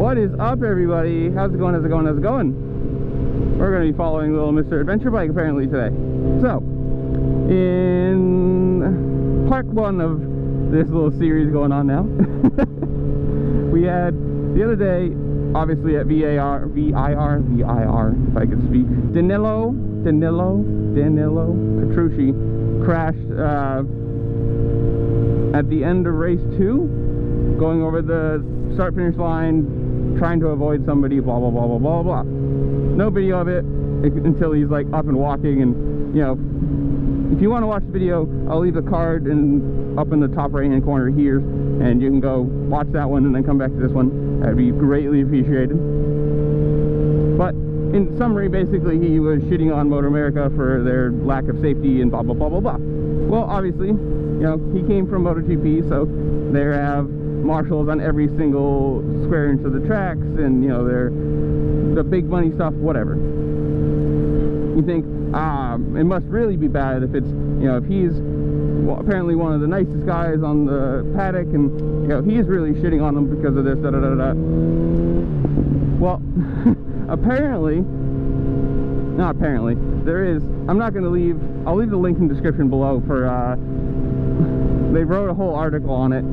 What is up, everybody? How's it going? How's it going? How's it going? We're going to be following little Mr. Adventure Bike apparently today. So, in part one of this little series going on now, we had the other day, obviously at VIR, if I could speak, Danilo Petrucci crashed at the end of race 2, going over the start-finish line, trying to avoid somebody, blah blah blah blah blah blah. No video of it until he's like up and walking. And you know, if you want to watch the video, I'll leave the card up in the top right hand corner here, and you can go watch that one and then come back to this one. That'd be greatly appreciated. But in summary, basically he was shitting on MotoAmerica for their lack of safety and blah blah blah blah blah. Well, obviously, you know, he came from MotoGP, so they have marshals on every single square inch of the tracks, and you know, they're the big money stuff, whatever. You think, it must really be bad if it's, you know, if he's apparently one of the nicest guys on the paddock, and you know, he's really shitting on them because of this, da da da da. Well, apparently, not apparently, there is, I'm not going to leave, I'll leave the link in the description below for, they wrote a whole article on it,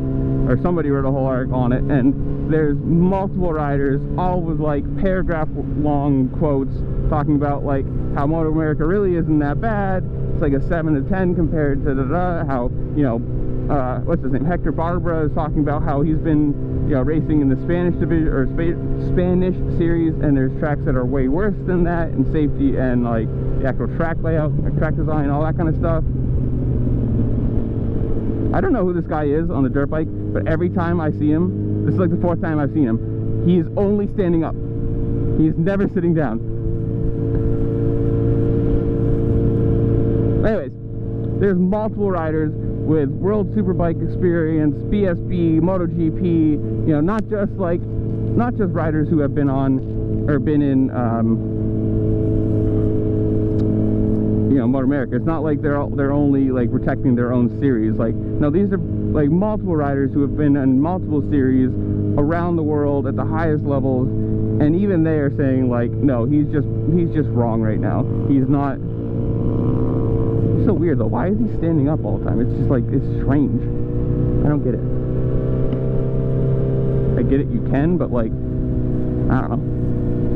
or somebody wrote a whole article on it, and there's multiple riders, all with like paragraph long quotes talking about like how MotoAmerica really isn't that bad. It's like a 7 to 10 compared to how, you know, what's his name, Hector Barbera is talking about how he's been, you know, racing in the Spanish division or Spanish series, and there's tracks that are way worse than that in safety and like the actual track layout, track design, all that kind of stuff. I don't know who this guy is on the dirt bike, but every time I see him, this is like the 4th time I've seen him, he's only standing up. He's never sitting down. Anyways, there's multiple riders with World Superbike experience, BSB, MotoGP, you know, not just riders who have been on or been in you know, MotoAmerica. It's not like they're only like protecting their own series. Like, no, these are like multiple riders who have been in multiple series around the world at the highest levels, and even they are saying like, no, he's just wrong right now. He's not. It's so weird though. Why is he standing up all the time? It's just like, it's strange. I don't get it. I get it, you can, but like, I don't know.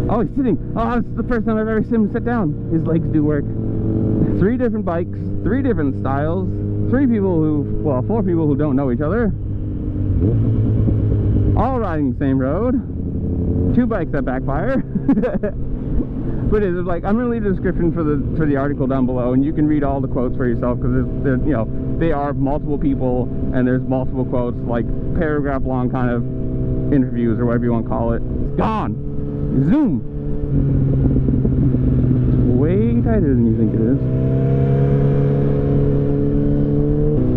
Oh, he's sitting. Oh, this is the first time I've ever seen him sit down. His legs do work. 3 different bikes, 3 different styles, 4 people who don't know each other, all riding the same road, 2 bikes that backfire. But it's like, I'm gonna leave the description for the article down below, and you can read all the quotes for yourself, because there's, you know, they are multiple people, and there's multiple quotes, like paragraph long kind of interviews or whatever you want to call it. It's gone. Zoom. Way tighter than you think it is.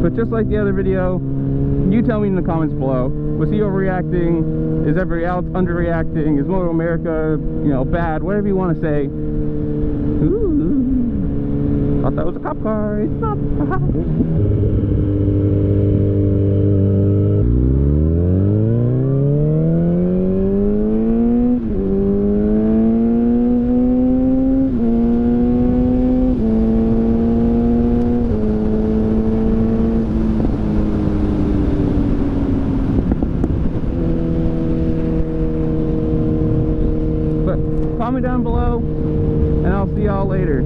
But just like the other video, you tell me in the comments below, was he overreacting? Is everybody else underreacting? Is MotoAmerica, you know, bad? Whatever you want to say. Ooh, thought that was a cop car. It's not. Comment down below, and I'll see y'all later.